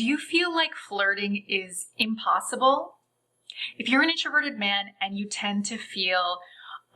Do you feel like flirting is impossible? If you're an introverted man and you tend to feel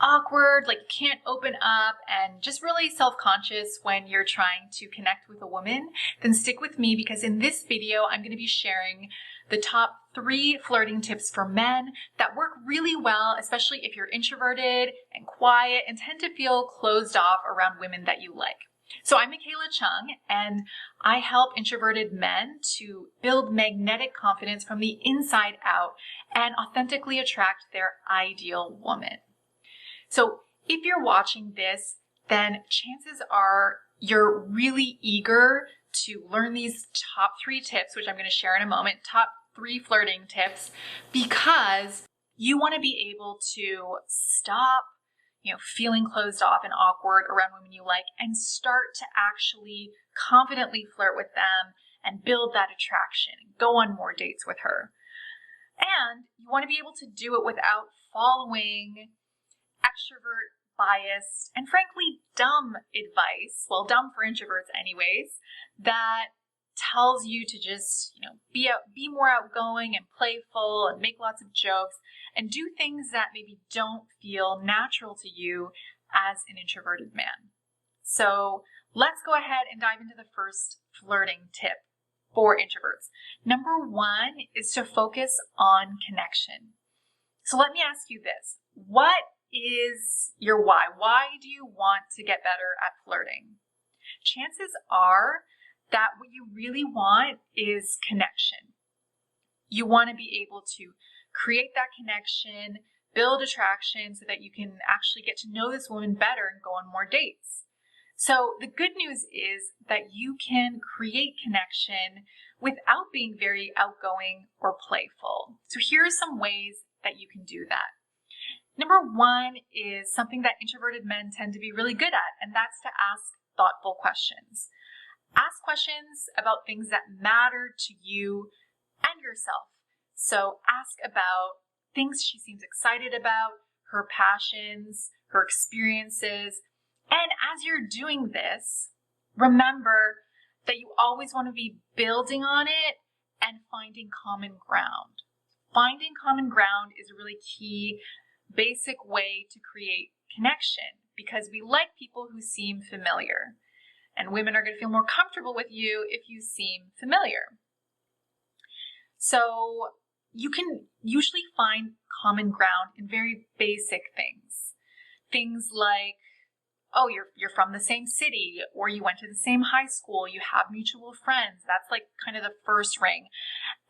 awkward, like you can't open up, and just really self-conscious when you're trying to connect with a woman, then stick with me, because in this video, I'm going to be sharing the top 3 flirting tips for men that work really well, especially if you're introverted and quiet and tend to feel closed off around women that you like. So I'm Michaela Chung, and I help introverted men to build magnetic confidence from the inside out and authentically attract their ideal woman. So if you're watching this, then chances are you're really eager to learn these top 3 tips, which I'm going to share in a moment, top 3 flirting tips, because you want to be able to stop feeling closed off and awkward around women you like and start to actually confidently flirt with them and build that attraction and go on more dates with her. And you want to be able to do it without following extrovert biased and frankly dumb advice, well, dumb for introverts anyways, that tells you to just, be more outgoing and playful and make lots of jokes and do things that maybe don't feel natural to you as an introverted man. So let's go ahead and dive into the first flirting tip for introverts. Number 1 is to focus on connection. So let me ask you this. What is your why? Why do you want to get better at flirting? Chances are that what you really want is connection. You want to be able to create that connection, build attraction so that you can actually get to know this woman better and go on more dates. So the good news is that you can create connection without being very outgoing or playful. So here are some ways that you can do that. Number 1 is something that introverted men tend to be really good at, and that's to ask thoughtful questions. Ask questions about things that matter to you and yourself. So ask about things she seems excited about, her passions, her experiences. And as you're doing this, remember that you always want to be building on it and finding common ground. Finding common ground is a really key, basic way to create connection because we like people who seem familiar. And women are going to feel more comfortable with you if you seem familiar. So you can usually find common ground in very basic things. Things like, oh, you're from the same city, or you went to the same high school, you have mutual friends. That's like kind of the first ring.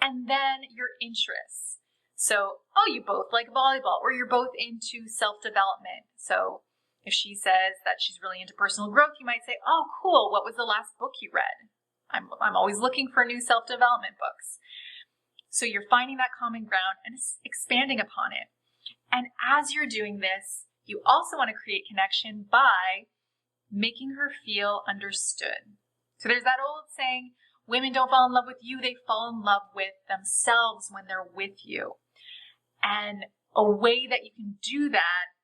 And then your interests. So, oh, you both like volleyball, or you're both into self-development. So if she says that she's really into personal growth, you might say, oh, cool, what was the last book you read? I'm always looking for new self-development books. So you're finding that common ground and expanding upon it. And as you're doing this, you also want to create connection by making her feel understood. So there's that old saying, women don't fall in love with you, they fall in love with themselves when they're with you. And a way that you can do that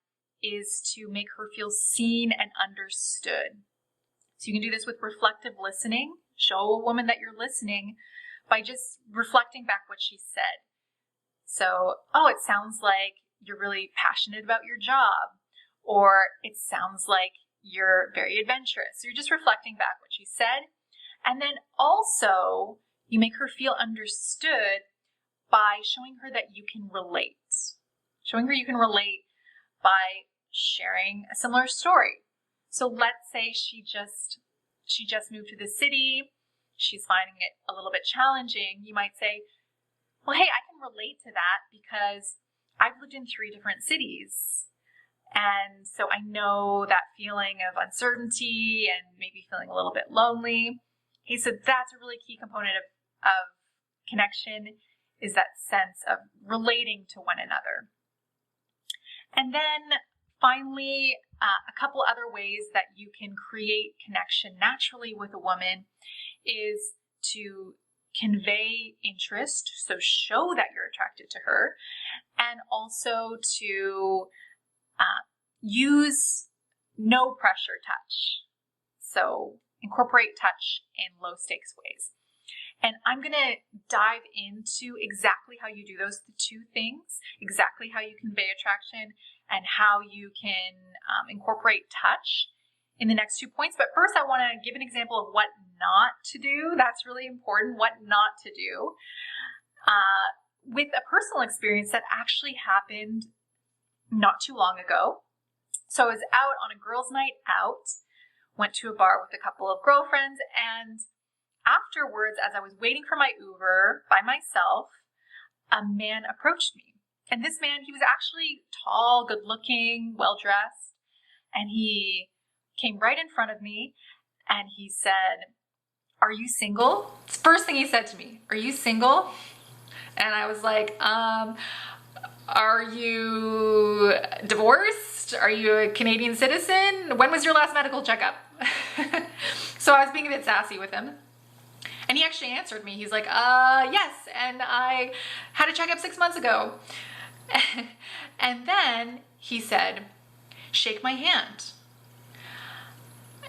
is to make her feel seen and understood. So you can do this with reflective listening. Show a woman that you're listening by just reflecting back what she said. So, oh, it sounds like you're really passionate about your job, or it sounds like you're very adventurous. So you're just reflecting back what she said. And then also you make her feel understood by showing her that you can relate. Showing her you can relate by sharing a similar story. So let's say she just moved to the city. She's finding it a little bit challenging. You might say, well, hey, I can relate to that because I've lived in 3 different cities. And so I know that feeling of uncertainty and maybe feeling a little bit lonely. Hey, so that's a really key component of connection, is that sense of relating to one another. And then finally, a couple other ways that you can create connection naturally with a woman is to convey interest, so show that you're attracted to her, and also to use no pressure touch. So incorporate touch in low stakes ways. And I'm going to dive into exactly how you do those two things, exactly how you convey attraction and how you can incorporate touch in the next 2 points. But first, I want to give an example of what not to do. That's really important, what not to do. With a personal experience that actually happened not too long ago. So I was out on a girls' night out, went to a bar with a couple of girlfriends, and afterwards, as I was waiting for my Uber by myself, a man approached me. And this man, he was actually tall, good looking, well dressed, and he came right in front of me and he said, "Are you single?" It's the first thing he said to me, "Are you single?" And I was like, "Are you divorced? Are you a Canadian citizen? When was your last medical checkup?" So I was being a bit sassy with him. And he actually answered me. He's like, "Yes, and I had a checkup 6 months ago." And then he said, "Shake my hand."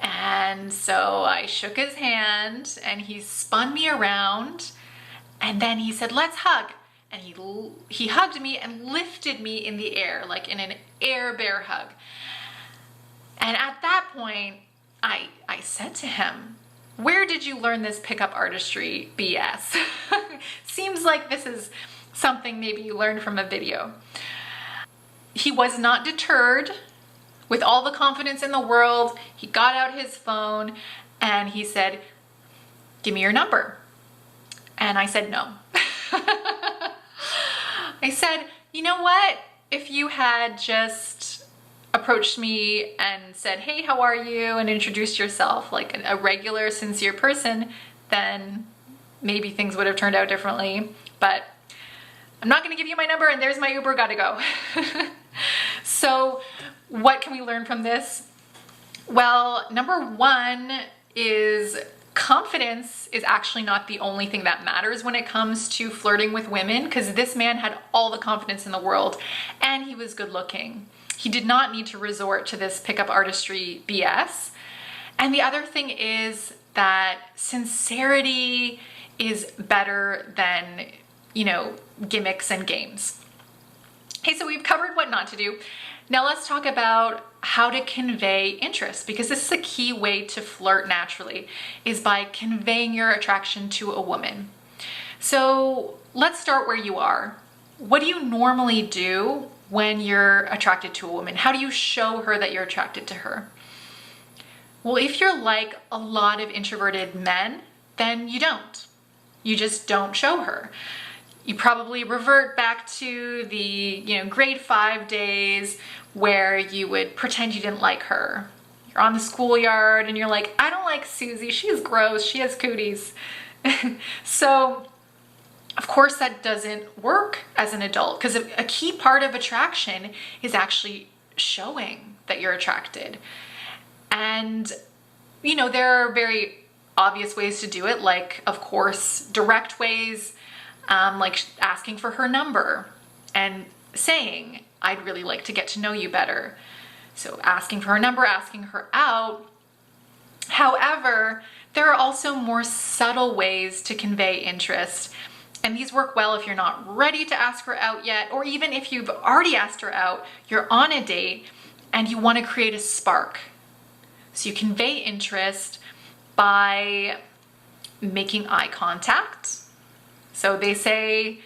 And so I shook his hand and he spun me around and then he said, "Let's hug." And he hugged me and lifted me in the air, like in an air bear hug. And at that point, I said to him, "Where did you learn this pickup artistry BS?" Seems like this is something maybe you learned from a video. He was not deterred. With all the confidence in the world, he got out his phone and he said, "Give me your number." And I said no. I said, "You know what? If you had just approached me and said, 'Hey, how are you?' and introduced yourself like a regular, sincere person, then maybe things would have turned out differently. But I'm not going to give you my number and there's my Uber, gotta go." So what can we learn from this? Well, number one is confidence is actually not the only thing that matters when it comes to flirting with women, because this man had all the confidence in the world and he was good looking. He did not need to resort to this pickup artistry BS. And the other thing is that sincerity is better than, gimmicks and games. Okay, so we've covered what not to do. Now let's talk about how to convey interest, because this is a key way to flirt naturally, is by conveying your attraction to a woman. So let's start where you are. What do you normally do when you're attracted to a woman? How do you show her that you're attracted to her? Well, if you're like a lot of introverted men, then you don't. You just don't show her. You probably revert back to the, grade 5 days where you would pretend you didn't like her. You're on the schoolyard and you're like, "I don't like Susie. She's gross. She has cooties." So, of course, that doesn't work as an adult, because a key part of attraction is actually showing that you're attracted. And, there are very obvious ways to do it, like, of course, direct ways, like asking for her number and saying, "I'd really like to get to know you better." So asking for her number, asking her out. However, there are also more subtle ways to convey interest. And these work well if you're not ready to ask her out yet, or even if you've already asked her out, you're on a date and you want to create a spark. So you convey interest by making eye contact. So they say,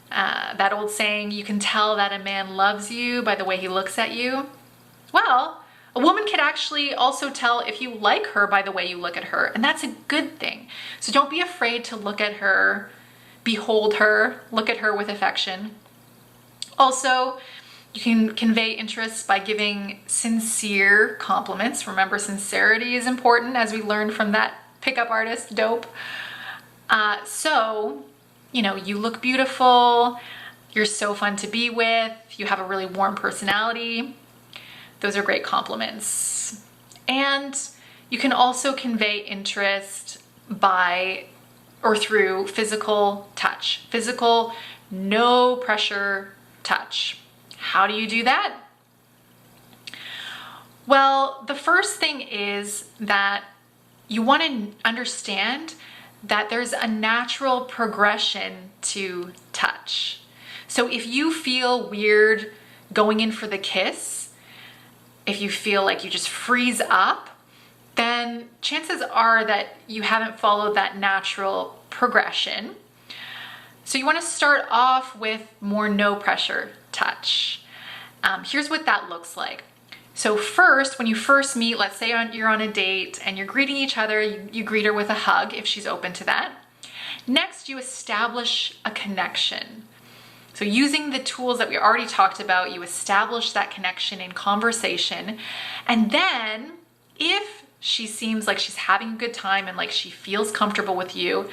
that old saying, "You can tell that a man loves you by the way he looks at you." Well, a woman can actually also tell if you like her by the way you look at her, and that's a good thing. So don't be afraid to look at her, behold her, look at her with affection. Also, you can convey interest by giving sincere compliments. Remember, sincerity is important, as we learned from that pickup artist, Dope. So, you look beautiful, you're so fun to be with, you have a really warm personality. Those are great compliments. And you can also convey interest by or through physical touch. Physical, no pressure touch. How do you do that? Well, the first thing is that you want to understand that there's a natural progression to touch. So if you feel weird going in for the kiss, if you feel like you just freeze up, then chances are that you haven't followed that natural progression. So you want to start off with more no pressure touch. Here's what that looks like. So first, when you first meet, let's say you're on a date and you're greeting each other, you greet her with a hug if she's open to that. Next, you establish a connection. So using the tools that we already talked about, you establish that connection in conversation. And then if she seems like she's having a good time and like she feels comfortable with you,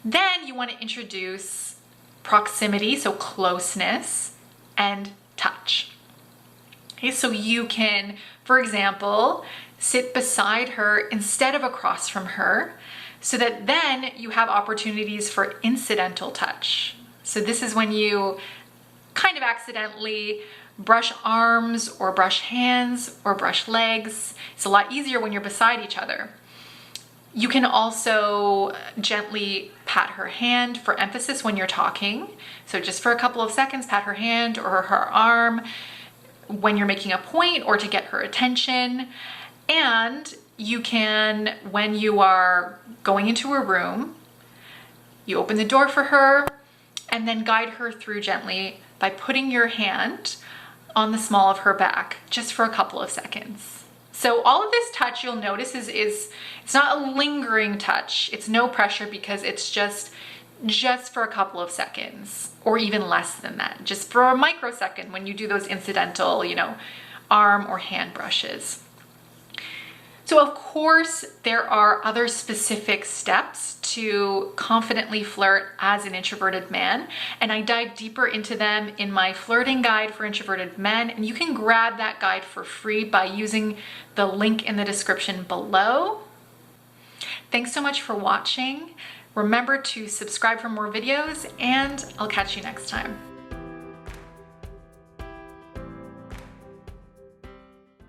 then you want to introduce proximity, so closeness, and touch. Okay, so you can, for example, sit beside her instead of across from her, so that then you have opportunities for incidental touch. So this is when you kind of accidentally brush arms or brush hands or brush legs. It's a lot easier when you're beside each other. You can also gently pat her hand for emphasis when you're talking. So just for a couple of seconds, pat her hand or her arm when you're making a point or to get her attention. And you can, when you are going into a room, you open the door for her and then guide her through gently by putting your hand on the small of her back just for a couple of seconds. So all of this touch, you'll notice, is it's not a lingering touch. It's no pressure because it's just for a couple of seconds or even less than that, just for a microsecond when you do those incidental, arm or hand brushes. So of course, there are other specific steps to confidently flirt as an introverted man, and I dive deeper into them in my flirting guide for introverted men, and you can grab that guide for free by using the link in the description below. Thanks so much for watching. Remember to subscribe for more videos, and I'll catch you next time.